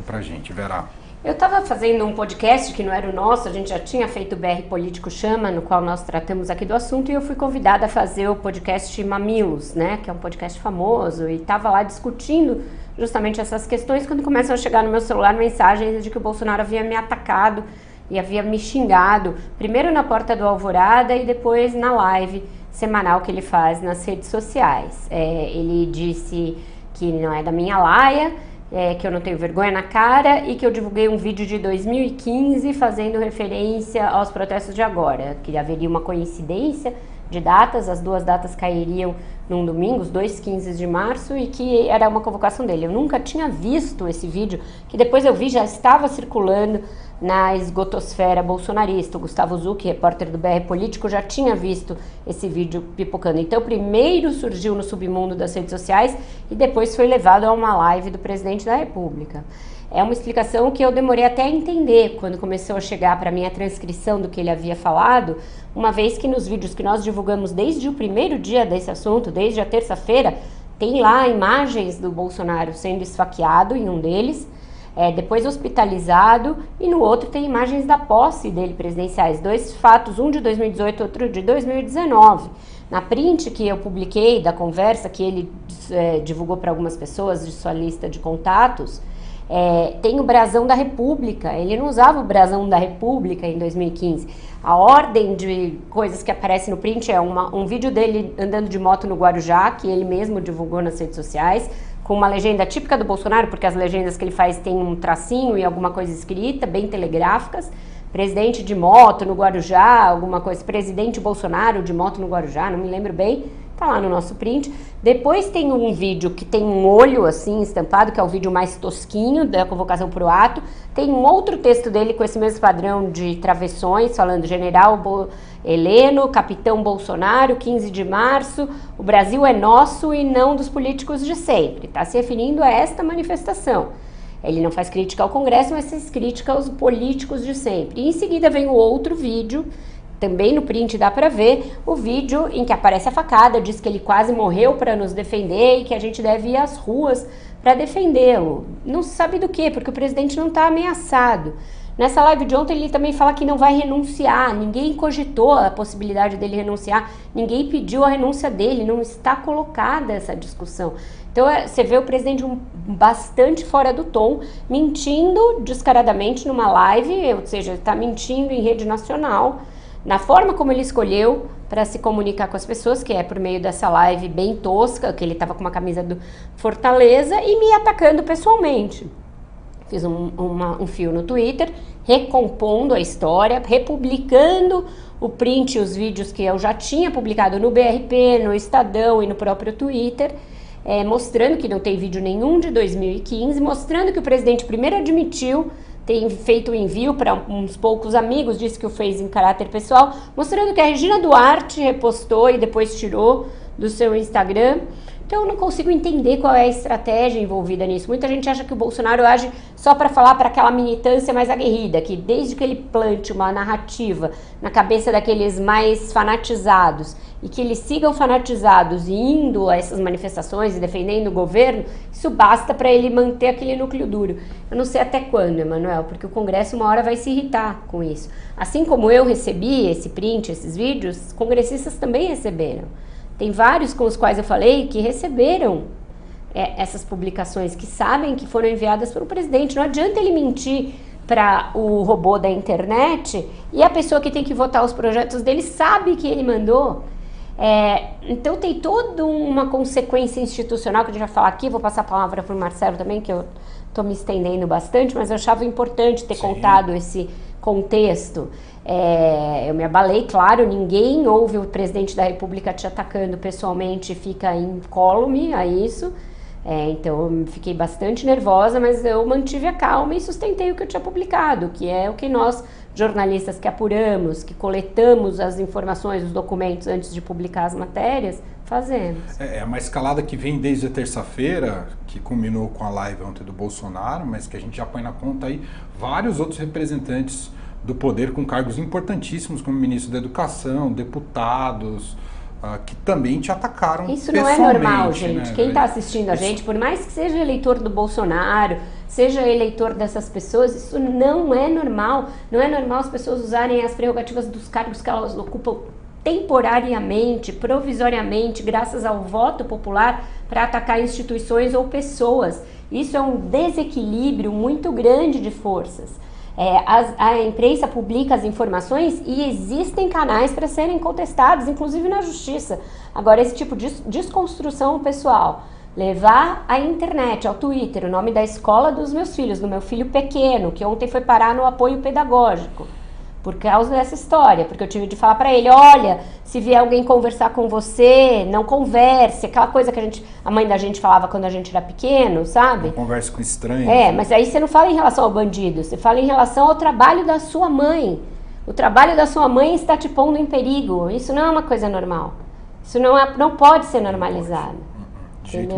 pra gente, Vera? Eu estava fazendo um podcast que não era o nosso, a gente já tinha feito o BR Político Chama, no qual nós tratamos aqui do assunto, e eu fui convidada a fazer o podcast Mamilos, né, que é um podcast famoso, e estava lá discutindo justamente essas questões, quando começam a chegar no meu celular mensagens de que o Bolsonaro havia me atacado e havia me xingado, primeiro na porta do Alvorada e depois na live semanal que ele faz nas redes sociais. Ele disse que não é da minha laia, que eu não tenho vergonha na cara e que eu divulguei um vídeo de 2015 fazendo referência aos protestos de agora, que haveria uma coincidência de datas, as duas datas cairiam num domingo, os 2 15 de março, e que era uma convocação dele. Eu nunca tinha visto esse vídeo, que depois eu vi, já estava circulando na esgotosfera bolsonarista. O Gustavo Zucchi, repórter do BR Político, já tinha visto esse vídeo pipocando. Então, primeiro surgiu no submundo das redes sociais e depois foi levado a uma live do presidente da República. É uma explicação que eu demorei até a entender quando começou a chegar para mim a transcrição do que ele havia falado, uma vez que nos vídeos que nós divulgamos desde o primeiro dia desse assunto, desde a terça-feira, tem lá imagens do Bolsonaro sendo esfaqueado em um deles, depois hospitalizado, e no outro tem imagens da posse dele presidenciais, 2 fatos, um de 2018, outro de 2019. Na print que eu publiquei da conversa que ele divulgou para algumas pessoas de sua lista de contatos, tem o brasão da República. Ele não usava o brasão da República em 2015. A ordem de coisas que aparece no print é um vídeo dele andando de moto no Guarujá, que ele mesmo divulgou nas redes sociais, com uma legenda típica do Bolsonaro, porque as legendas que ele faz tem um tracinho e alguma coisa escrita, bem telegráficas. Presidente de moto no Guarujá, alguma coisa, presidente Bolsonaro de moto no Guarujá, não me lembro bem, tá lá no nosso print. Depois tem um vídeo que tem um olho assim estampado, que é o vídeo mais tosquinho da convocação pro ato. Tem um outro texto dele com esse mesmo padrão de travessões, falando General Heleno, Capitão Bolsonaro, 15 de março, o Brasil é nosso e não dos políticos de sempre. Tá se referindo a esta manifestação. Ele não faz crítica ao Congresso, mas faz crítica aos políticos de sempre. E em seguida vem o outro vídeo, também no print dá pra ver, o vídeo em que aparece a facada, diz que ele quase morreu para nos defender e que a gente deve ir às ruas para defendê-lo. Não se sabe do quê, porque o presidente não está ameaçado. Nessa live de ontem ele também fala que não vai renunciar, ninguém cogitou a possibilidade dele renunciar, ninguém pediu a renúncia dele, não está colocada essa discussão. Então você vê o presidente bastante fora do tom, mentindo descaradamente numa live, ou seja, ele está mentindo em rede nacional, na forma como ele escolheu para se comunicar com as pessoas, que é por meio dessa live bem tosca, que ele estava com uma camisa do Fortaleza, e me atacando pessoalmente. Fiz um fio no Twitter, recompondo a história, republicando o print e os vídeos que eu já tinha publicado no BRP, no Estadão e no próprio Twitter, mostrando que não tem vídeo nenhum de 2015, mostrando que o presidente primeiro admitiu tem feito o envio para uns poucos amigos, disse que o fez em caráter pessoal, mostrando que a Regina Duarte repostou e depois tirou do seu Instagram. Então eu não consigo entender qual é a estratégia envolvida nisso. Muita gente acha que o Bolsonaro age só para falar para aquela militância mais aguerrida, que desde que ele plante uma narrativa na cabeça daqueles mais fanatizados e que eles sigam fanatizados e indo a essas manifestações e defendendo o governo, isso basta para ele manter aquele núcleo duro. Eu não sei até quando, Emanuel, porque o Congresso uma hora vai se irritar com isso. Assim como eu recebi esse print, esses vídeos, congressistas também receberam. Tem vários com os quais eu falei que receberam essas publicações, que sabem que foram enviadas pelo presidente. Não adianta ele mentir para o robô da internet e a pessoa que tem que votar os projetos dele sabe que ele mandou. Então tem toda uma consequência institucional que a gente vai falar aqui. Vou passar a palavra para o Marcelo também, que eu estou me estendendo bastante, mas eu achava importante ter contado esse contexto. Eu me abalei, claro, ninguém ouve o presidente da República te atacando pessoalmente e fica incólume a isso. Então eu fiquei bastante nervosa, mas eu mantive a calma e sustentei o que eu tinha publicado, que é o que nós, jornalistas que apuramos, que coletamos as informações, os documentos antes de publicar as matérias, fazemos. É uma escalada que vem desde a terça-feira, que culminou com a live ontem do Bolsonaro, mas que a gente já põe na conta aí vários outros representantes do poder com cargos importantíssimos, como ministro da Educação, deputados, que também te atacaram. Isso não é normal, gente. Né? Quem está assistindo a gente, por mais que seja eleitor do Bolsonaro, seja eleitor dessas pessoas. Isso não é normal. Não é normal as pessoas usarem as prerrogativas dos cargos que elas ocupam temporariamente, provisoriamente, graças ao voto popular, para atacar instituições ou pessoas. Isso é um desequilíbrio muito grande de forças. A imprensa publica as informações e existem canais para serem contestados, inclusive na justiça. Agora, esse tipo de desconstrução pessoal, levar à internet, ao Twitter, o nome da escola dos meus filhos, do meu filho pequeno, que ontem foi parar no apoio pedagógico, por causa dessa história, porque eu tive de falar para ele, olha, se vier alguém conversar com você, não converse, aquela coisa que a mãe da gente falava quando a gente era pequeno, sabe? Não converse com estranhos. Mas aí você não fala em relação ao bandido, você fala em relação ao trabalho da sua mãe. O trabalho da sua mãe está te pondo em perigo. Isso não é uma coisa normal. Isso não pode ser normalizado. Entendeu?